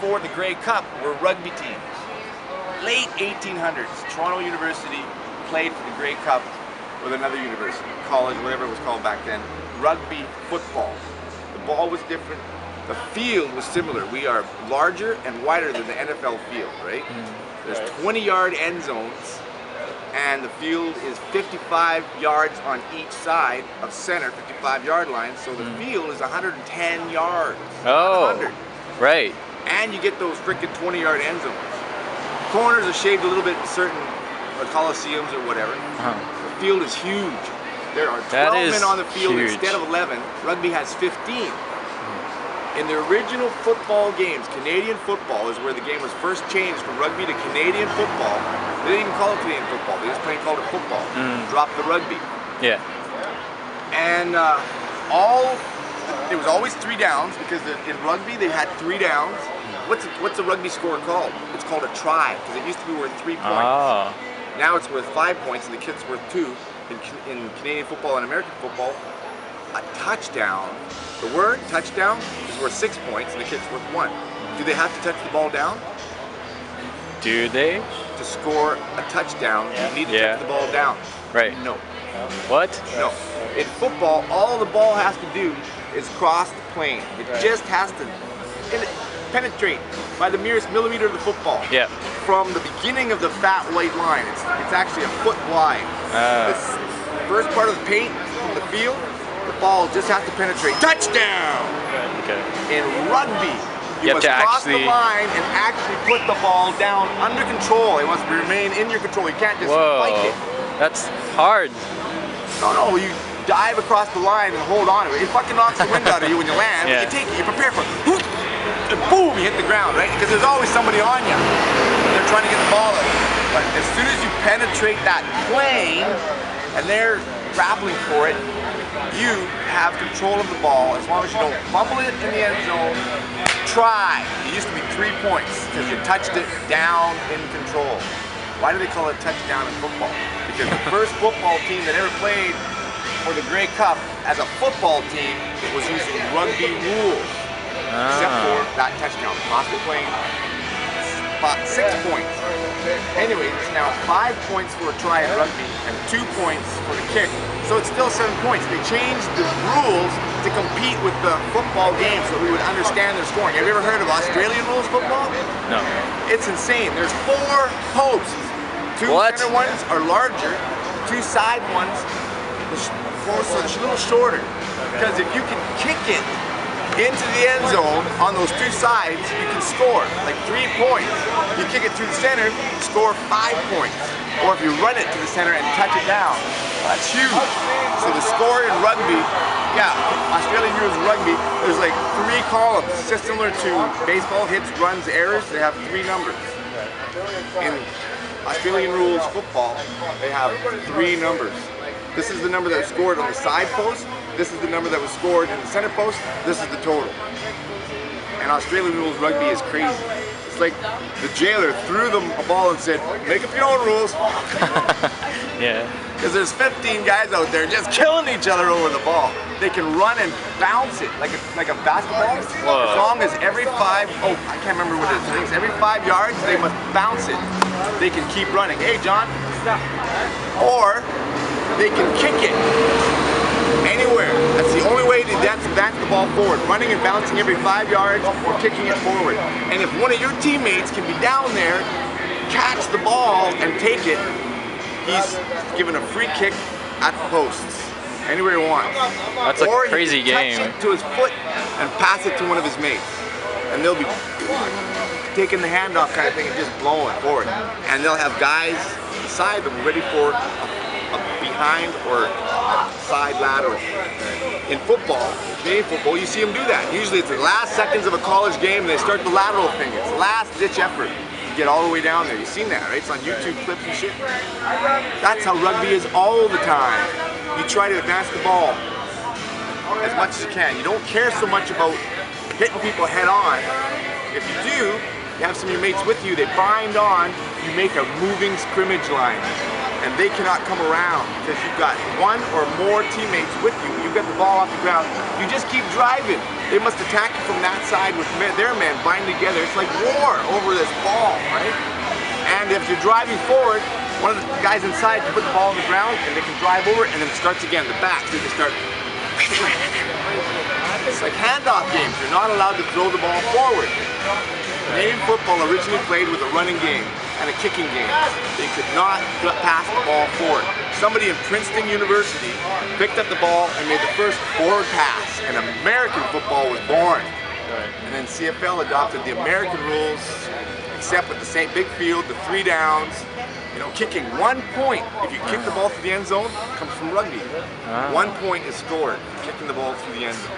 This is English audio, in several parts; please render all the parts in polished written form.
for the Grey Cup were rugby teams. Late 1800s, Toronto University played for the Grey Cup with another university, college, whatever it was called back then. Rugby football. The ball was different. The field was similar. We are larger and wider than the NFL field, right? There's 20-yard end zones, and the field is 55 yards on each side of center, 55-yard line, so the field is 110 yards. Oh, 100. right. And you get those freaking 20-yard end zones. Corners are shaved a little bit in certain coliseums or whatever. The field is huge. There are 12 men on the field instead of 11. Rugby has 15. In the original football games, Canadian football is where the game was first changed from rugby to Canadian football. They didn't even call it Canadian football. They just called it football. Dropped the rugby. Yeah. And it was always 3 downs because in rugby they had 3 downs. What's a rugby score called? It's called a try because it used to be worth 3 points. Oh. Now it's worth 5 points and the kick's worth 2. In Canadian football and American football, a touchdown, the word touchdown is worth 6 points and the kick's worth 1. Do they have to touch the ball down? Do they? To score a touchdown, you need to touch the ball down. Right. No. What? No. In football, all the ball has to do is cross the plane. It just has to penetrate by the merest millimeter of the football. Yeah. From the beginning of the fat white line. It's actually a foot wide. This first part of the paint from the field, the ball just has to penetrate. Touchdown! Okay. In rugby, you must cross the line and actually put the ball down under control. It must remain in your control. You can't just spike it. That's hard. No, you dive across the line and hold on to it. It fucking knocks the wind out of you when you land. But you take it, you prepare for it. And boom, you hit the ground, right? Because there's always somebody on you. They're trying to get the ball out. But as soon as you penetrate that plane and they're grappling for it, you have control of the ball as long as you don't fumble it in the end zone. Try. It used to be 3 points because you touched it down in control. Why do they call it touchdown in football? Because the first football team that ever played for the Grey Cup as a football team was using rugby rules. Except for that touchdown. Cross the plane. 6 points. Anyway, it's now 5 points for a try in rugby and 2 points for the kick. So it's still 7 points. They changed the rules to compete with the football game so we would understand their scoring. Have you ever heard of Australian rules football? No. It's insane. There's 4 posts. 2 center ones are larger. 2 side ones are a little shorter. Because if you can kick it into the end zone on those 2 sides, you can score like 3 points. You kick it through the center, score 5 points. Or if you run it to the center and touch it down, that's huge. So the score in rugby, Australian rules rugby, there's like 3 columns, just similar to baseball, hits, runs, errors. They have 3 numbers. In Australian rules football, they have 3 numbers. This is the number that was scored on the side post. This is the number that was scored in the center post. This is the total. And Australian rules rugby is crazy. It's like the jailer threw them a ball and said, make up your own rules. Yeah. Because there's 15 guys out there just killing each other over the ball. They can run and bounce it like a basketball. As long as every 5, I can't remember what it is. I think it's every 5 yards they must bounce it. They can keep running. Hey, John. Or they can kick it anywhere. That's the only way to advance the ball forward. Running and bouncing every 5 yards or kicking it forward. And if one of your teammates can be down there, catch the ball and take it, he's given a free kick at the posts. Anywhere he wants. That's a crazy game. Touch it to his foot and pass it to one of his mates. And they'll be taking the handoff kind of thing and just blowing forward. And they'll have guys beside them ready for a behind or side lateral. In football, Canadian football, you see them do that. Usually it's the last seconds of a college game and they start the lateral thing. It's last ditch effort to get all the way down there. You've seen that, right? It's on YouTube clips and shit. That's how rugby is all the time. You try to advance the ball as much as you can. You don't care so much about hitting people head on. If you do, you have some of your mates with you, they bind on, you make a moving scrimmage line. and they cannot come around because you've got one or more teammates with you. You get the ball off the ground, you just keep driving. They must attack you from that side with their men bind together. It's like war over this ball, right? And if you're driving forward, one of the guys inside can put the ball on the ground and they can drive over it, and then it starts again. The back, so they can start. It's like handoff games. You're not allowed to throw the ball forward. Canadian football originally played with a running game and a kicking game. They could not pass the ball forward. Somebody in Princeton University picked up the ball and made the first forward pass, and American football was born. And then CFL adopted the American rules, except with the same big field, the 3 downs. You know, kicking 1 point. If you kick the ball through the end zone, comes from rugby. 1 point is scored, kicking the ball through the end zone.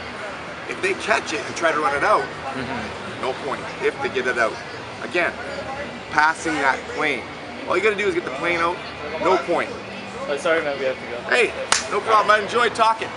If they catch it and try to run it out, no point. If they get it out. Again, passing that plane. All you gotta do is get the plane out, no point. Oh, sorry man, we have to go. Hey, no problem. I enjoyed talking.